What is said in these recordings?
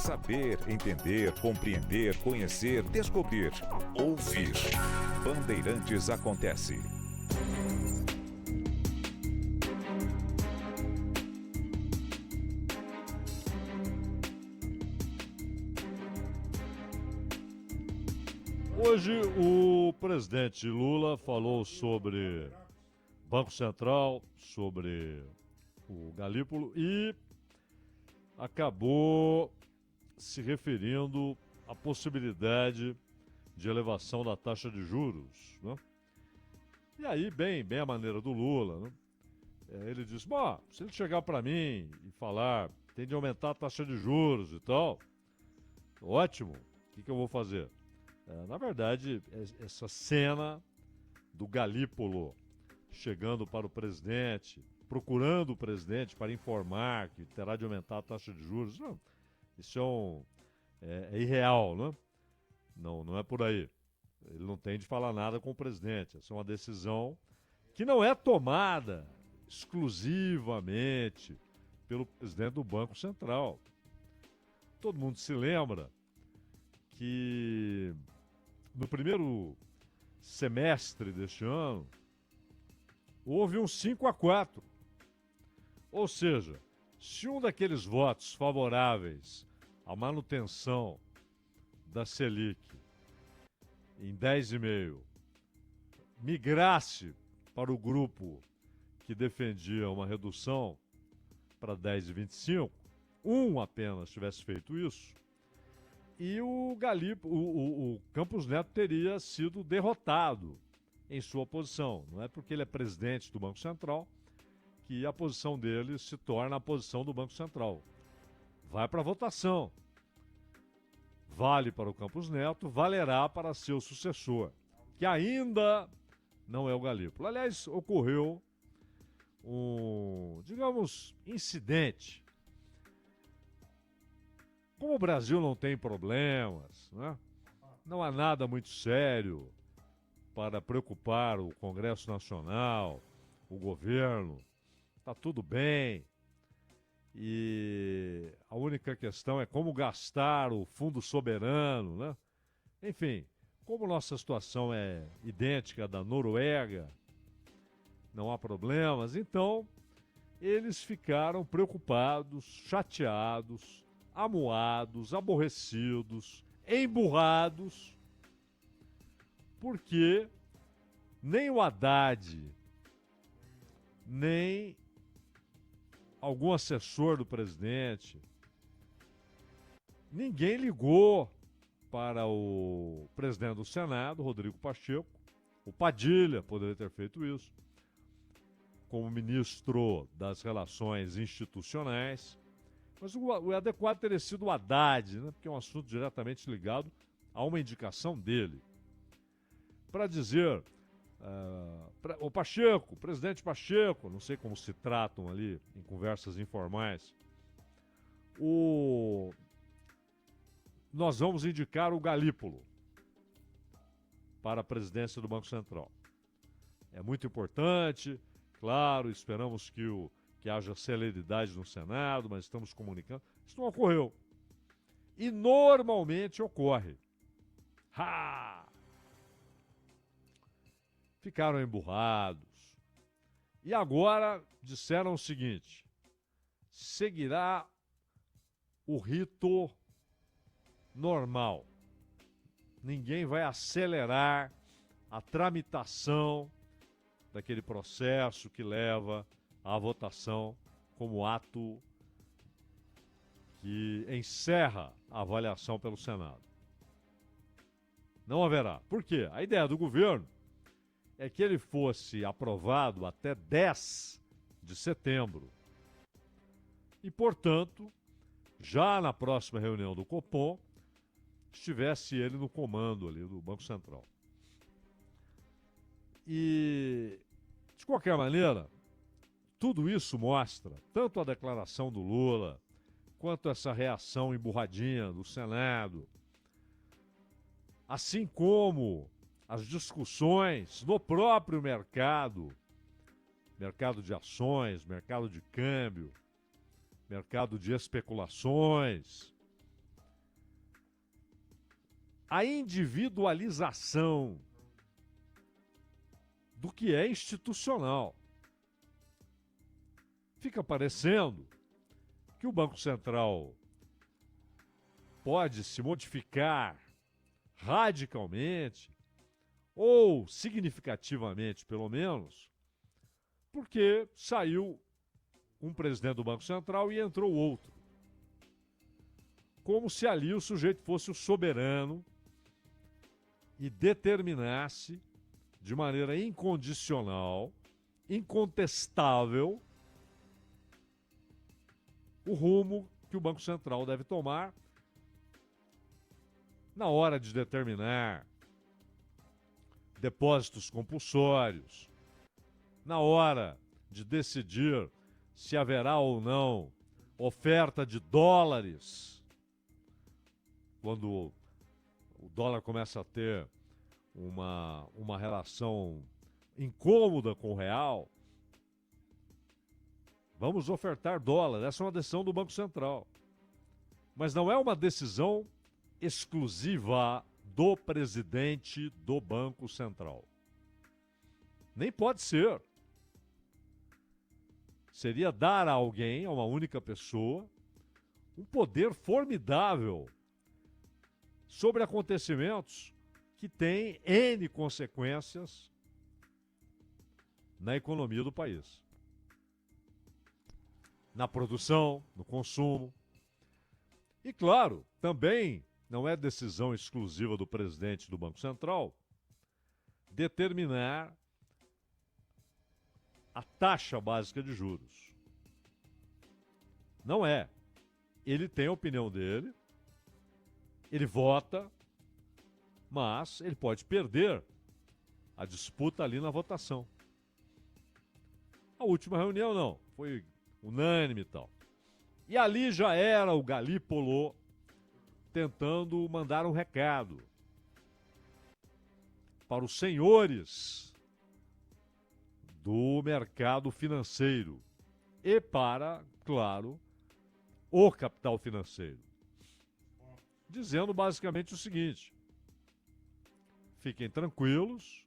Saber, entender, compreender, conhecer, descobrir, ouvir. Bandeirantes acontece. Hoje o presidente Lula falou sobre Banco Central, sobre o Galípolo e acabou se referindo à possibilidade de elevação da taxa de juros, né? E aí, bem a maneira do Lula, né? Ele disse, bom, se ele chegar para mim e falar tem de aumentar a taxa de juros e tal, ótimo, o que eu vou fazer? Na verdade, essa cena do Galípolo chegando para o presidente, procurando o presidente para informar que terá de aumentar a taxa de juros, não, isso é irreal, né? Não é por aí. Ele não tem de falar nada com o presidente. Essa é uma decisão que não é tomada exclusivamente pelo presidente do Banco Central. Todo mundo se lembra que no primeiro semestre deste ano houve um 5-4. Ou seja, se um daqueles votos favoráveis à manutenção da Selic em 10,5 migrasse para o grupo que defendia uma redução para 10,25, um apenas tivesse feito isso, e o Campos Neto teria sido derrotado em sua posição. Não é porque ele é presidente do Banco Central que a posição dele se torna a posição do Banco Central. Vai para a votação. Vale para o Campos Neto, valerá para seu sucessor, que ainda não é o Galípolo. Aliás, ocorreu um, digamos, incidente. Como o Brasil não tem problemas, né? Não há nada muito sério para preocupar o Congresso Nacional, o governo, está tudo bem. E a única questão é como gastar o fundo soberano, né? Enfim, como nossa situação é idêntica à da Noruega, não há problemas, então eles ficaram preocupados, chateados, amuados, aborrecidos, emburrados, porque nem o Haddad, nem algum assessor do presidente, ninguém ligou para o presidente do Senado, Rodrigo Pacheco. O Padilha poderia ter feito isso, como ministro das Relações Institucionais. Mas o adequado teria sido o Haddad, né? Porque é um assunto diretamente ligado a uma indicação dele. Para dizer, o Pacheco, presidente Pacheco, não sei como se tratam ali em conversas informais, nós vamos indicar o Galípolo para a presidência do Banco Central. É muito importante, claro, esperamos que haja celeridade no Senado, mas estamos comunicando. Isso não ocorreu. E normalmente ocorre. Ficaram emburrados. E agora disseram o seguinte: seguirá o rito normal. Ninguém vai acelerar a tramitação daquele processo que leva à votação como ato que encerra a avaliação pelo Senado. Não haverá. Por quê? A ideia do governo é que ele fosse aprovado até 10 de setembro. E, portanto, já na próxima reunião do Copom, estivesse ele no comando ali do Banco Central. E, de qualquer maneira, tudo isso mostra, tanto a declaração do Lula, quanto essa reação emburradinha do Senado, assim como as discussões no próprio mercado de ações, mercado de câmbio, mercado de especulações, a individualização do que é institucional. Fica parecendo que o Banco Central pode se modificar radicalmente, ou significativamente, pelo menos, porque saiu um presidente do Banco Central e entrou outro. Como se ali o sujeito fosse o soberano e determinasse de maneira incondicional, incontestável, o rumo que o Banco Central deve tomar na hora de determinar depósitos compulsórios, na hora de decidir se haverá ou não oferta de dólares, quando o dólar começa a ter uma relação incômoda com o real. Vamos ofertar dólar, essa é uma decisão do Banco Central. Mas não é uma decisão exclusiva do presidente do Banco Central. Nem pode ser. Seria dar a alguém, a uma única pessoa, um poder formidável sobre acontecimentos que têm N consequências na economia do país. Na produção, no consumo. E, claro, também não é decisão exclusiva do presidente do Banco Central determinar a taxa básica de juros. Não é. Ele tem a opinião dele, ele vota, mas ele pode perder a disputa ali na votação. A última reunião não, foi unânime e tal. E ali já era o Galípolo tentando mandar um recado para os senhores do mercado financeiro e para, claro, o capital financeiro. Dizendo basicamente o seguinte: fiquem tranquilos,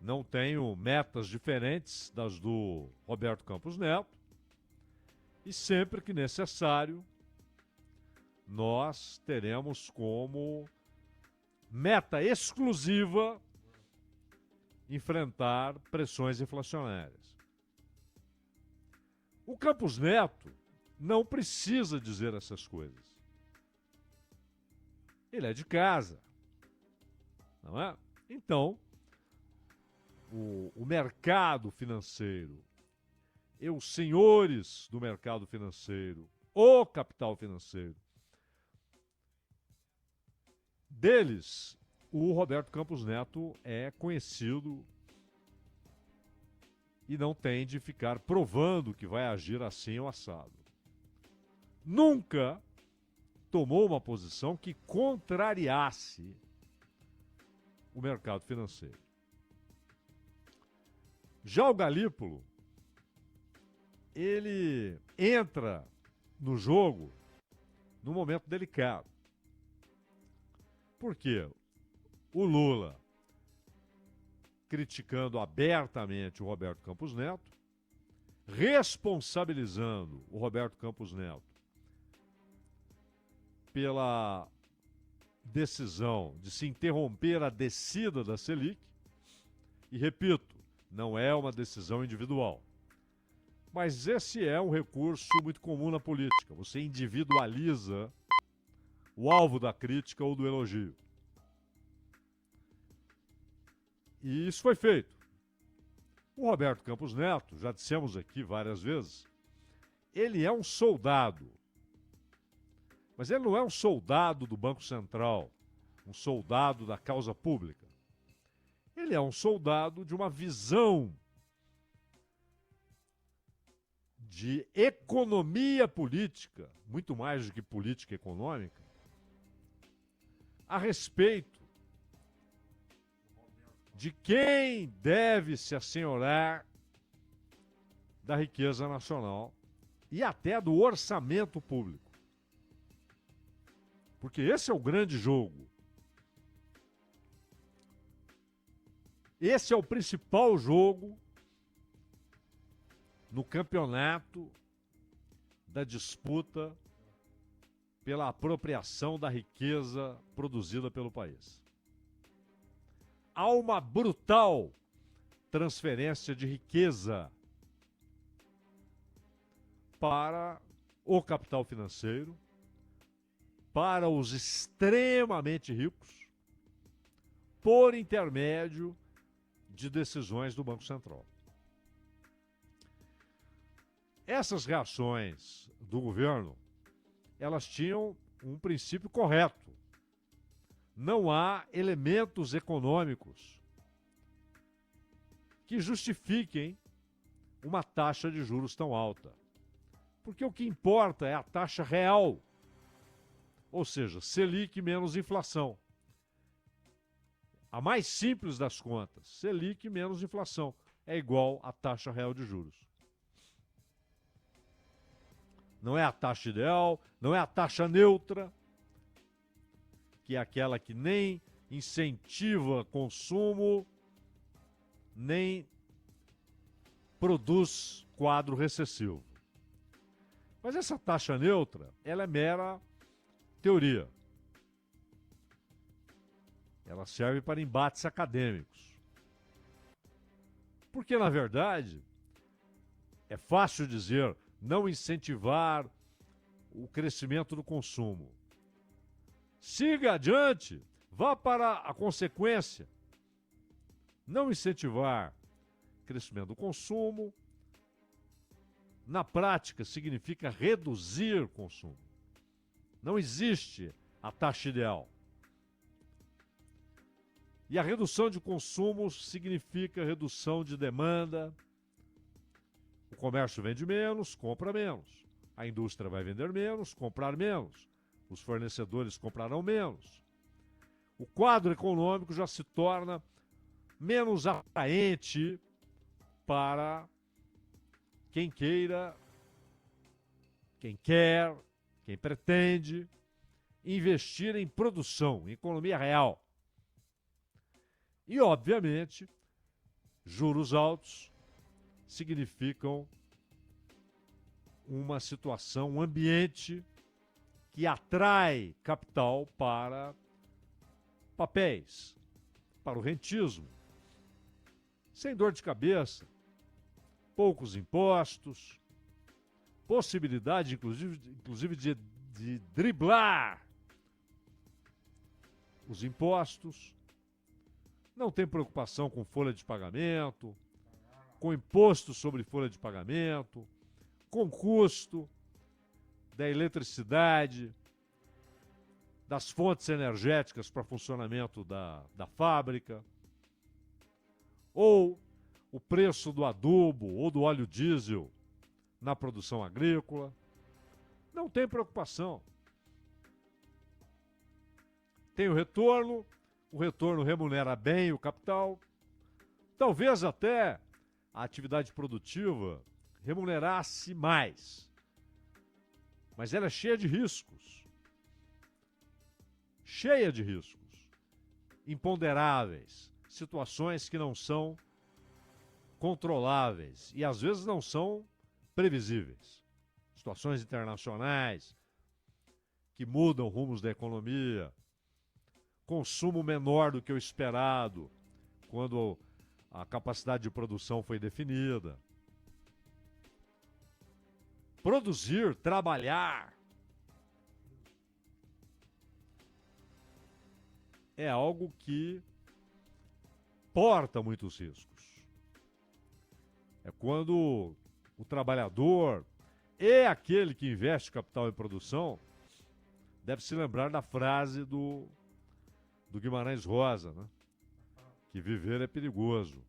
não tenho metas diferentes das do Roberto Campos Neto, e sempre que necessário, nós teremos como meta exclusiva enfrentar pressões inflacionárias. O Campos Neto não precisa dizer essas coisas. Ele é de casa, não é? Então, o mercado financeiro e os senhores do mercado financeiro, o capital financeiro, deles, o Roberto Campos Neto é conhecido e não tem de ficar provando que vai agir assim ou assado. Nunca tomou uma posição que contrariasse o mercado financeiro. Já o Galípolo, ele entra no jogo num momento delicado. Por quê? O Lula criticando abertamente o Roberto Campos Neto, responsabilizando o Roberto Campos Neto pela decisão de se interromper a descida da Selic. E repito, não é uma decisão individual. Mas esse é um recurso muito comum na política. Você individualiza o alvo da crítica ou do elogio. E isso foi feito. O Roberto Campos Neto, já dissemos aqui várias vezes, ele é um soldado. Mas ele não é um soldado do Banco Central, um soldado da causa pública. Ele é um soldado de uma visão de economia política, muito mais do que política econômica, a respeito de quem deve se assenhorar da riqueza nacional e até do orçamento público. Porque esse é o grande jogo. Esse é o principal jogo no campeonato da disputa pela apropriação da riqueza produzida pelo país. Há uma brutal transferência de riqueza para o capital financeiro, para os extremamente ricos, por intermédio de decisões do Banco Central. Essas reações do governo, elas tinham um princípio correto. Não há elementos econômicos que justifiquem uma taxa de juros tão alta. Porque o que importa é a taxa real, ou seja, Selic menos inflação. A mais simples das contas, Selic menos inflação, é igual à taxa real de juros. Não é a taxa ideal, não é a taxa neutra, que é aquela que nem incentiva consumo, nem produz quadro recessivo. Mas essa taxa neutra, ela é mera teoria. Ela serve para embates acadêmicos. Porque, na verdade, é fácil dizer não incentivar o crescimento do consumo. Siga adiante, vá para a consequência. Não incentivar crescimento do consumo, na prática, significa reduzir o consumo. Não existe a taxa ideal. E a redução de consumo significa redução de demanda. O comércio vende menos, compra menos. A indústria vai vender menos, comprar menos. Os fornecedores comprarão menos. O quadro econômico já se torna menos atraente para quem queira, quem quer, quem pretende investir em produção, em economia real. E, obviamente, juros altos significam uma situação, um ambiente que atrai capital para papéis, para o rentismo, sem dor de cabeça, poucos impostos, possibilidade, inclusive de driblar os impostos, não tem preocupação com folha de pagamento, com imposto sobre folha de pagamento, com custo da eletricidade, das fontes energéticas para funcionamento da fábrica, ou o preço do adubo ou do óleo diesel na produção agrícola. Não tem preocupação. Tem o retorno remunera bem o capital, talvez até a atividade produtiva remunerasse mais. Mas ela é cheia de riscos. Cheia de riscos. Imponderáveis. Situações que não são controláveis e às vezes não são previsíveis. Situações internacionais que mudam rumos da economia, consumo menor do que o esperado quando a capacidade de produção foi definida. Produzir, trabalhar é algo que porta muitos riscos. É quando o trabalhador e aquele que investe capital em produção deve se lembrar da frase do Guimarães Rosa, né? Que viver é perigoso.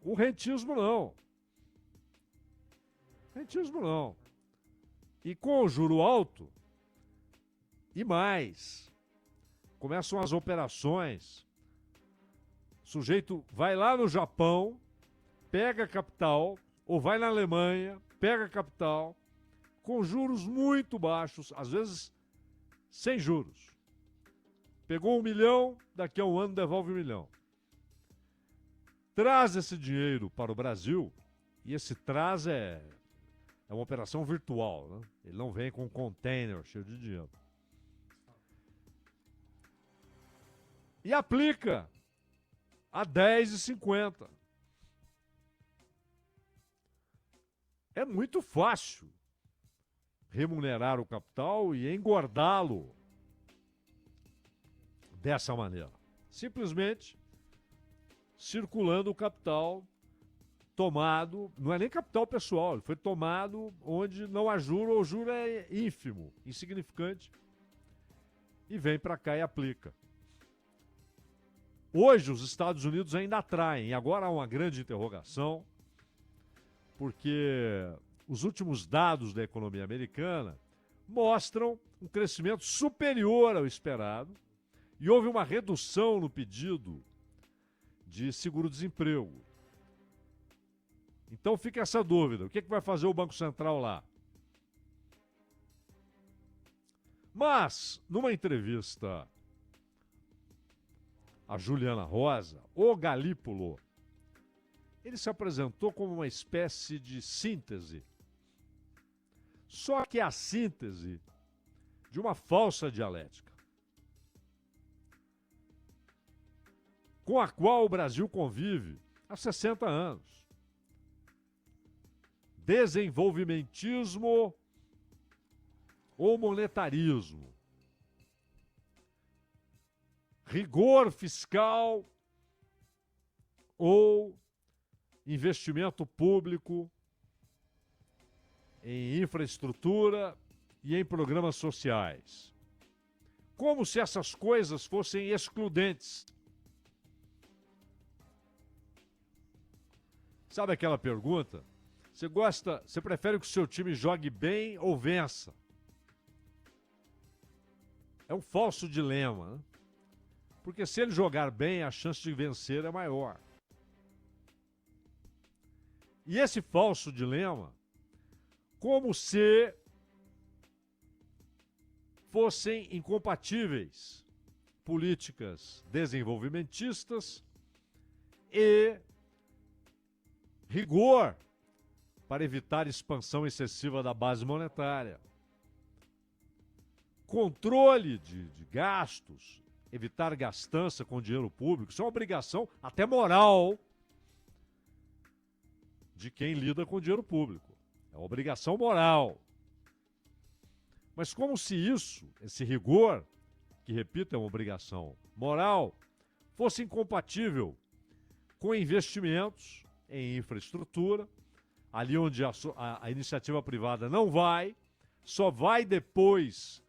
O rentismo não. Rentismo não. E com o juro alto, e mais, começam as operações. O sujeito vai lá no Japão, pega capital, ou vai na Alemanha, pega capital, com juros muito baixos, às vezes sem juros. Pegou 1 milhão, daqui a um ano devolve 1 milhão. Traz esse dinheiro para o Brasil, e esse traz é uma operação virtual, né? Ele não vem com um container cheio de dinheiro. E aplica a 10,50. É muito fácil remunerar o capital e engordá-lo dessa maneira. Simplesmente circulando o capital tomado, não é nem capital pessoal, ele foi tomado onde não há juro, ou o juro é ínfimo, insignificante, e vem para cá e aplica. Hoje os Estados Unidos ainda atraem, e agora há uma grande interrogação, porque os últimos dados da economia americana mostram um crescimento superior ao esperado e houve uma redução no pedido de seguro-desemprego. Então fica essa dúvida, o que vai fazer o Banco Central lá? Mas, numa entrevista a Juliana Rosa, o Galípolo, ele se apresentou como uma espécie de síntese. Só que é a síntese de uma falsa dialética, com a qual o Brasil convive há 60 anos. Desenvolvimentismo ou monetarismo. Rigor fiscal ou investimento público em infraestrutura e em programas sociais. Como se essas coisas fossem excludentes. Sabe aquela pergunta? Você prefere que o seu time jogue bem ou vença? É um falso dilema, né? Porque se ele jogar bem, a chance de vencer é maior. E esse falso dilema, como se fossem incompatíveis políticas desenvolvimentistas e rigor para evitar expansão excessiva da base monetária. Controle de gastos, evitar gastança com dinheiro público, isso é uma obrigação até moral de quem lida com dinheiro público. É uma obrigação moral. Mas como se isso, esse rigor, que repito, é uma obrigação moral, fosse incompatível com investimentos em infraestrutura, ali onde a iniciativa privada não vai, só vai depois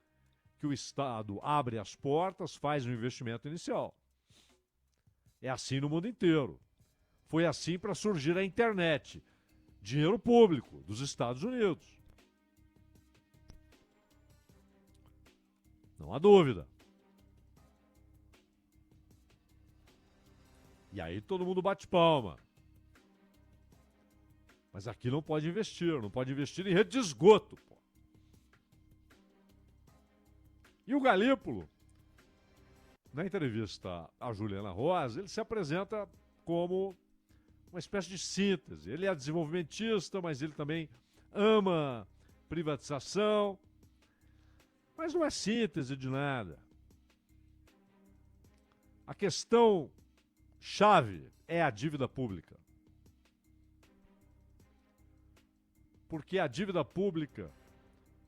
que o Estado abre as portas, faz o investimento inicial. É assim no mundo inteiro. Foi assim para surgir a internet. Dinheiro público dos Estados Unidos. Não há dúvida. E aí todo mundo bate palma. Mas aqui não pode investir em rede de esgoto. Pô. E o Galípolo, na entrevista à Juliana Rosa, ele se apresenta como uma espécie de síntese. Ele é desenvolvimentista, mas ele também ama privatização. Mas não é síntese de nada. A questão chave é a dívida pública. Porque a dívida pública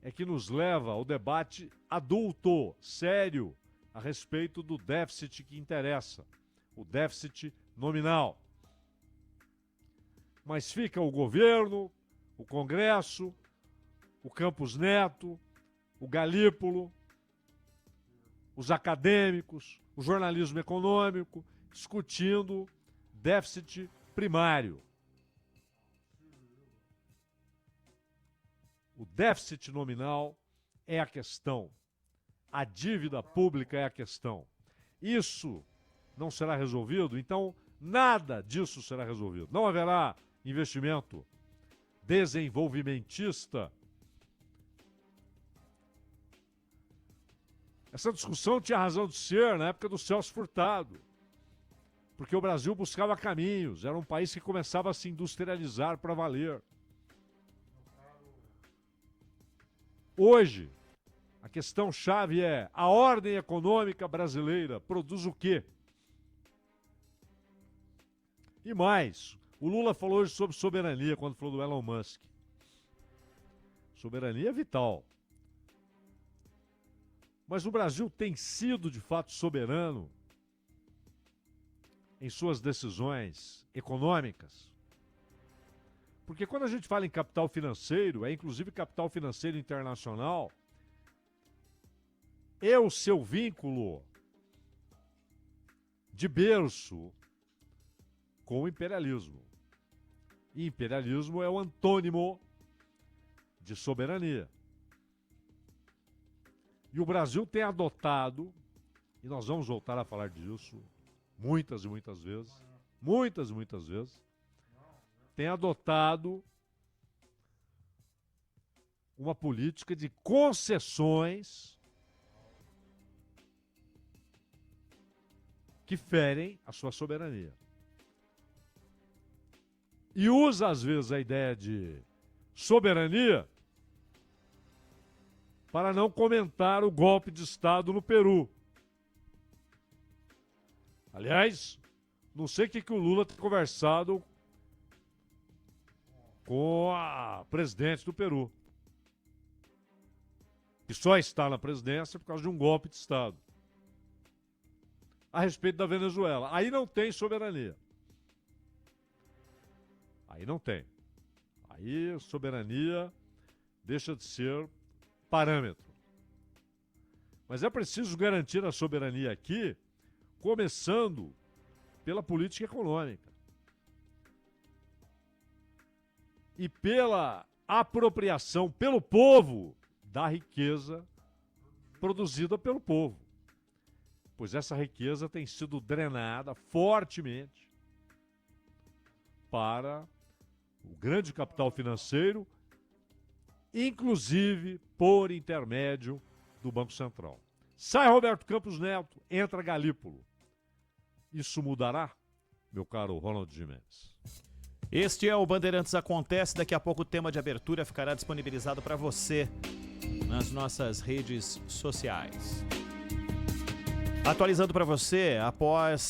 é que nos leva ao debate adulto, sério, a respeito do déficit que interessa, o déficit nominal. Mas fica o governo, o Congresso, o Campos Neto, o Galípolo, os acadêmicos, o jornalismo econômico, discutindo déficit primário. O déficit nominal é a questão. A dívida pública é a questão. Isso não será resolvido, então nada disso será resolvido. Não haverá investimento desenvolvimentista Essa discussão tinha razão de ser na época do Celso Furtado, porque o Brasil buscava caminhos, era um país que começava a se industrializar para valer. Hoje, a questão-chave é: a ordem econômica brasileira produz o quê? E mais, o Lula falou hoje sobre soberania quando falou do Elon Musk. Soberania é vital. Mas o Brasil tem sido, de fato, soberano em suas decisões econômicas? Porque quando a gente fala em capital financeiro, é inclusive capital financeiro internacional, é o seu vínculo de berço com o imperialismo. E imperialismo é o antônimo de soberania. E o Brasil tem adotado, e nós vamos voltar a falar disso muitas e muitas vezes, tem adotado uma política de concessões que ferem a sua soberania. E usa, às vezes, a ideia de soberania para não comentar o golpe de Estado no Peru. Aliás, não sei o que o Lula tem conversado com a presidente do Peru, que só está na presidência por causa de um golpe de Estado, a respeito da Venezuela. Aí não tem soberania. Aí não tem. Aí soberania deixa de ser parâmetro. Mas é preciso garantir a soberania aqui, começando pela política econômica e pela apropriação pelo povo da riqueza produzida pelo povo. Pois essa riqueza tem sido drenada fortemente para o grande capital financeiro, inclusive por intermédio do Banco Central. Sai Roberto Campos Neto, entra Galípolo. Isso mudará, meu caro Ronald Gimenez? Este é o Bandeirantes Acontece. Daqui a pouco o tema de abertura ficará disponibilizado para você nas nossas redes sociais. Atualizando para você, após